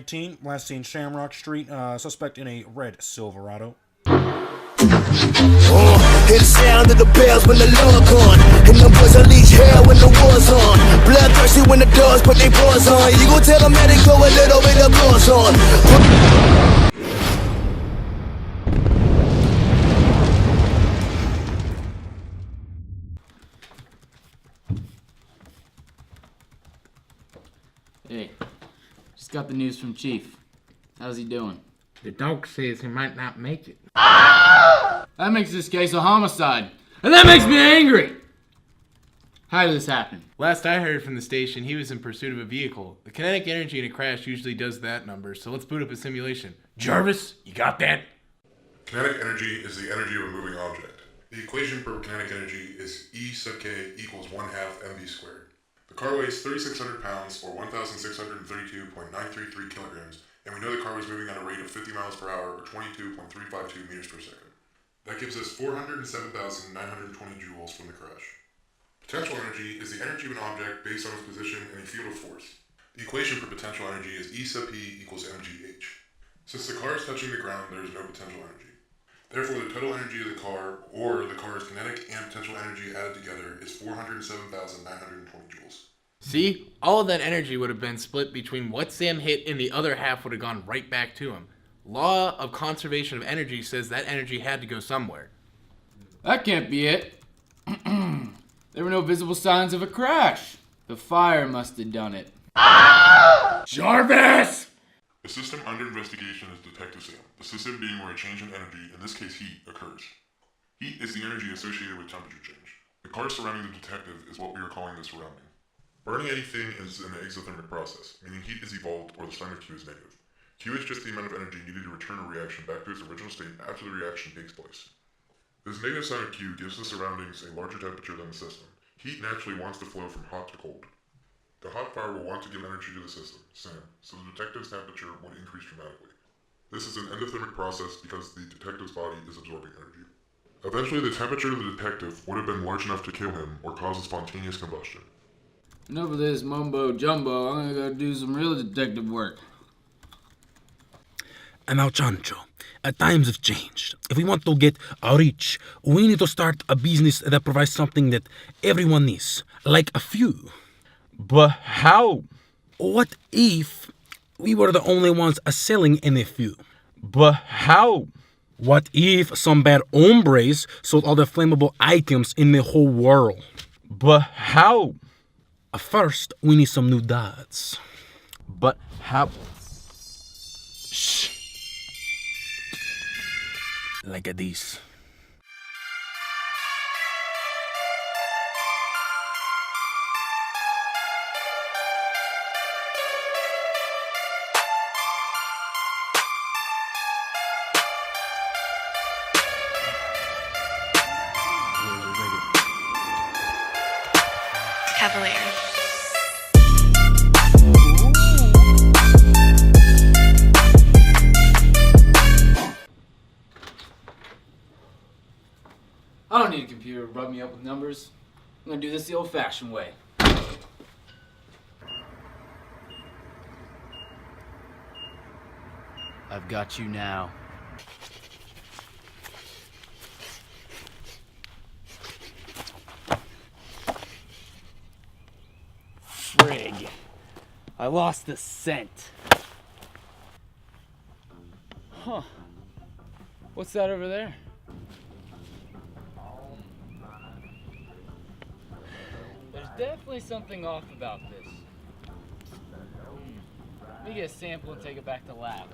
2019. Last seen Shamrock Street. Suspect in a red Silverado. Hear the sound of the bells when the Lord gone, and the boys unleash hell when the war's on. Bloodthirsty when the dogs put their paws on. You gon' tell them that they go a little bit of gloss on. Hey, just got the news from Chief. How's he doing? The doc says he might not make it. That makes this case a homicide. And that makes me angry! How did this happen? Last I heard from the station, he was in pursuit of a vehicle. The kinetic energy in a crash usually does that number, so let's boot up a simulation. Jarvis, you got that? Kinetic energy is the energy of a moving object. The equation for kinetic energy is E sub k equals 1/2 mv squared. The car weighs 3,600 pounds, or 1,632.933 kilograms, and we know the car was moving at a rate of 50 miles per hour, or 22.352 meters per second. That gives us 407,920 joules from the crash. Potential energy is the energy of an object based on its position in a field of force. The equation for potential energy is E sub p equals mgh. Since the car is touching the ground, there is no potential energy. Therefore, the total energy of the car, or the car's kinetic and potential energy added together, is 407,920 joules. See? All of that energy would have been split between what Sam hit and the other half would have gone right back to him. Law of conservation of energy says that energy had to go somewhere. That can't be it. There were no visible signs of a crash. The fire must have done it. Jarvis! The system under investigation is Detective Sam, the system being where a change in energy, in this case heat, occurs. Heat is the energy associated with temperature change. The car surrounding the detective is what we are calling the surrounding. Burning anything is an exothermic process, meaning heat is evolved or the sign of Q is negative. Q is just the amount of energy needed to return a reaction back to its original state after the reaction takes place. This negative sign of Q gives the surroundings a larger temperature than the system. Heat naturally wants to flow from hot to cold. The hot fire will want to give energy to the system, Sam, so the detective's temperature would increase dramatically. This is an endothermic process because the detective's body is absorbing energy. Eventually, the temperature of the detective would have been large enough to kill him or cause a spontaneous combustion. Enough of this mumbo jumbo. I'm gonna go do some real detective work. And now, Chancho, times have changed. If we want to get rich, we need to start a business that provides something that everyone needs, like a few. But how? What if we were the only ones selling in a few? But how? What if some bad hombres sold all the flammable items in the whole world? But how? First, we need some new dots. But how? Shh. Like this. Cavalier. I don't need a computer to rub me up with numbers. I'm gonna do this the old-fashioned way. I've got you now. Frig. I lost the scent. Huh. What's that over there? There's definitely something off about this. Let me get a sample and take it back to lab.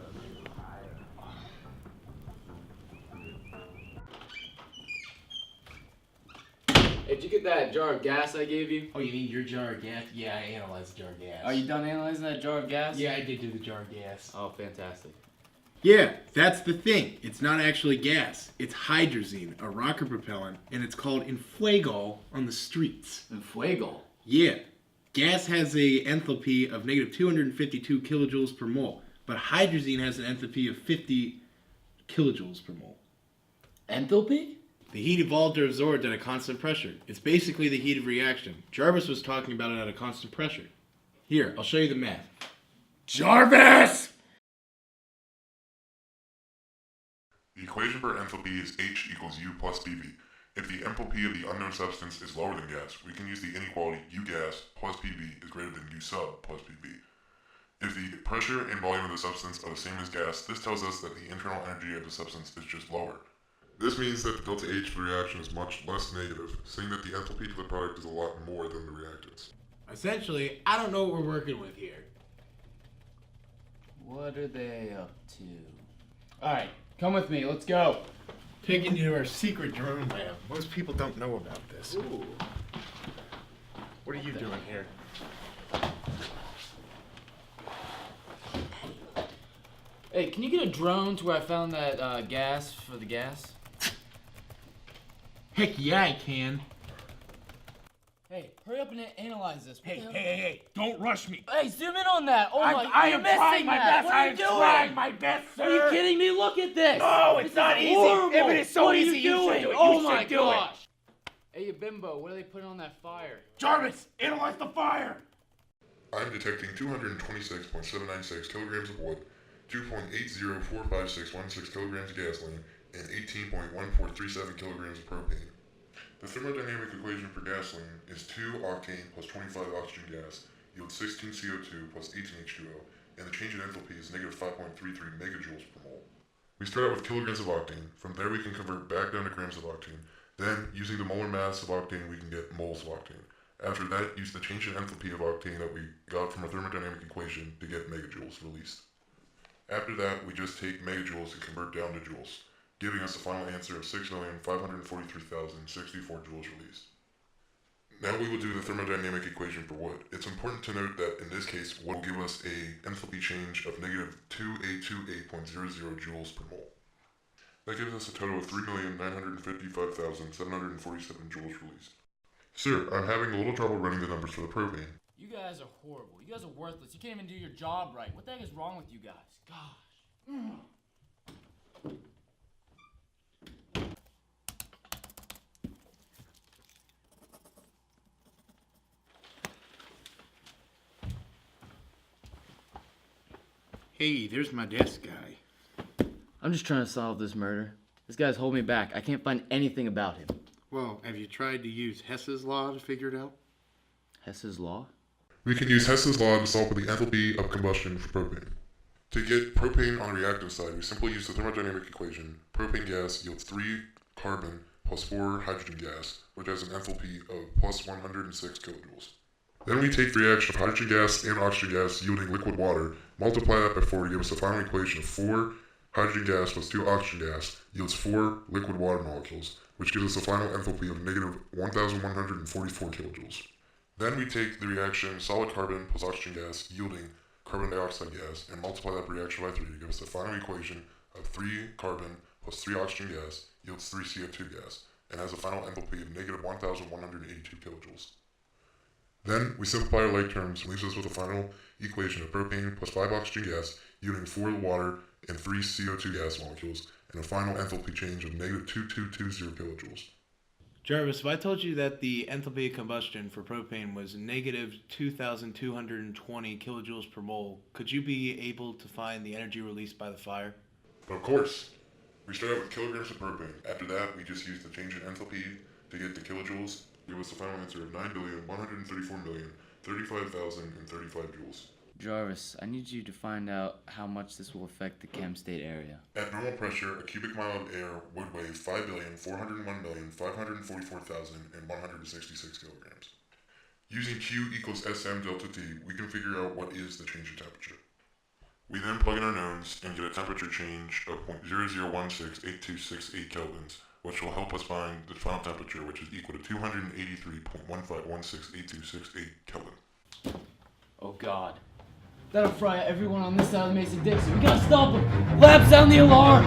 Hey, did you get that jar of gas I gave you? Oh, you need your jar of gas? Yeah, I analyzed the jar of gas. Are you done analyzing that jar of gas? Yeah, I did do the jar of gas. Oh, fantastic. Yeah, that's the thing. It's not actually gas. It's hydrazine, a rocket propellant, and it's called inflagol on the streets. Inflagol? Yeah. Gas has a enthalpy of negative 252 kilojoules per mole, but hydrazine has an enthalpy of 50 kilojoules per mole. Enthalpy? The heat evolved or absorbed at a constant pressure. It's basically the heat of reaction. Jarvis was talking about it at a constant pressure. Here, I'll show you the math. Jarvis! The equation for enthalpy is H equals U plus PV. If the enthalpy of the unknown substance is lower than gas, we can use the inequality U gas plus PV is greater than U sub plus PV. If the pressure and volume of the substance are the same as gas, this tells us that the internal energy of the substance is just lower. This means that the delta H for the reaction is much less negative, saying that the enthalpy for the product is a lot more than the reactants. Essentially, I don't know what we're working with here. What are they up to? Alright, come with me, let's go. Taking you to our secret drone lab. Most people don't know about this. Ooh. What are you doing here? Hey, can you get a drone to where I found that gas for the gas? Heck yeah, I can. Hey, hurry up and analyze this. Hey, don't rush me. Hey, zoom in on that. Oh my, I you're am missing trying my that. best. What I are am you doing? trying my best, sir. Are you kidding me? Look at this. No, it's This not is easy. horrible. If it is so what easy, are you you should doing? do it. Oh You my should do it. gosh. Hey, you bimbo, what are they putting on that fire? Jarvis, analyze the fire. I'm detecting 226.796 kilograms of wood, 2.804561 kilograms of gasoline, and 18.1437 kilograms of propane. The thermodynamic equation for gasoline is 2 octane plus 25 oxygen gas yields 16 CO2 plus 18 H2O, and the change in enthalpy is negative 5.33 megajoules per mole. We start out with kilograms of octane. From there we can convert back down to grams of octane. Then, using the molar mass of octane, we can get moles of octane. After that, use the change in enthalpy of octane that we got from a thermodynamic equation to get megajoules released. After that, we just take megajoules and convert down to joules, giving us a final answer of 6,543,064 joules released. Now we will do the thermodynamic equation for wood. It's important to note that in this case, wood will give us a enthalpy change of negative 2828.00 joules per mole. That gives us a total of 3,955,747 joules released. Sir, I'm having a little trouble running the numbers for the propane. You guys are horrible. You guys are worthless. You can't even do your job right. What the heck is wrong with you guys? Gosh. Hey, there's my desk guy. I'm just trying to solve this murder. This guy's holding me back. I can't find anything about him. Well, have you tried to use Hess's law to figure it out? Hess's law? We can use Hess's law to solve for the enthalpy of combustion for propane. To get propane on the reactant side, we simply use the thermodynamic equation. Propane gas yields 3 carbon plus 4 hydrogen gas, which has an enthalpy of plus 106 kilojoules. Then we take the reaction of hydrogen gas and oxygen gas yielding liquid water, multiply that by 4 to give us a final equation of 4 hydrogen gas plus 2 oxygen gas yields 4 liquid water molecules, which gives us a final enthalpy of negative 1,144 kilojoules. Then we take the reaction solid carbon plus oxygen gas yielding carbon dioxide gas and multiply that reaction by 3 to give us the final equation of 3 carbon plus 3 oxygen gas yields 3 CO2 gas and has a final enthalpy of negative 1,182 kilojoules. Then we simplify our like terms and leaves us with a final equation of propane plus 5 oxygen gas yielding 4 water and 3 CO2 gas molecules and a final enthalpy change of negative 2220 kilojoules. Jarvis, if I told you that the enthalpy of combustion for propane was negative 2,220 kilojoules per mole, could you be able to find the energy released by the fire? Of course. We start out with kilograms of propane. After that, we just use the change in enthalpy to get the kilojoules. Give us the final answer of 9,134,035,035 joules. Jarvis, I need you to find out how much this will affect the chem state area. At normal pressure, a cubic mile of air would weigh 5,401,544,166 kilograms. Using Q equals SM delta T, we can figure out what is the change in temperature. We then plug in our knowns and get a temperature change of 0.00168268 kelvins, which will help us find the final temperature, which is equal to 283.15168268 Kelvin. Oh God. That'll fry everyone on this side of the Mason-Dixon. We gotta stop him! Lab, sound the alarm!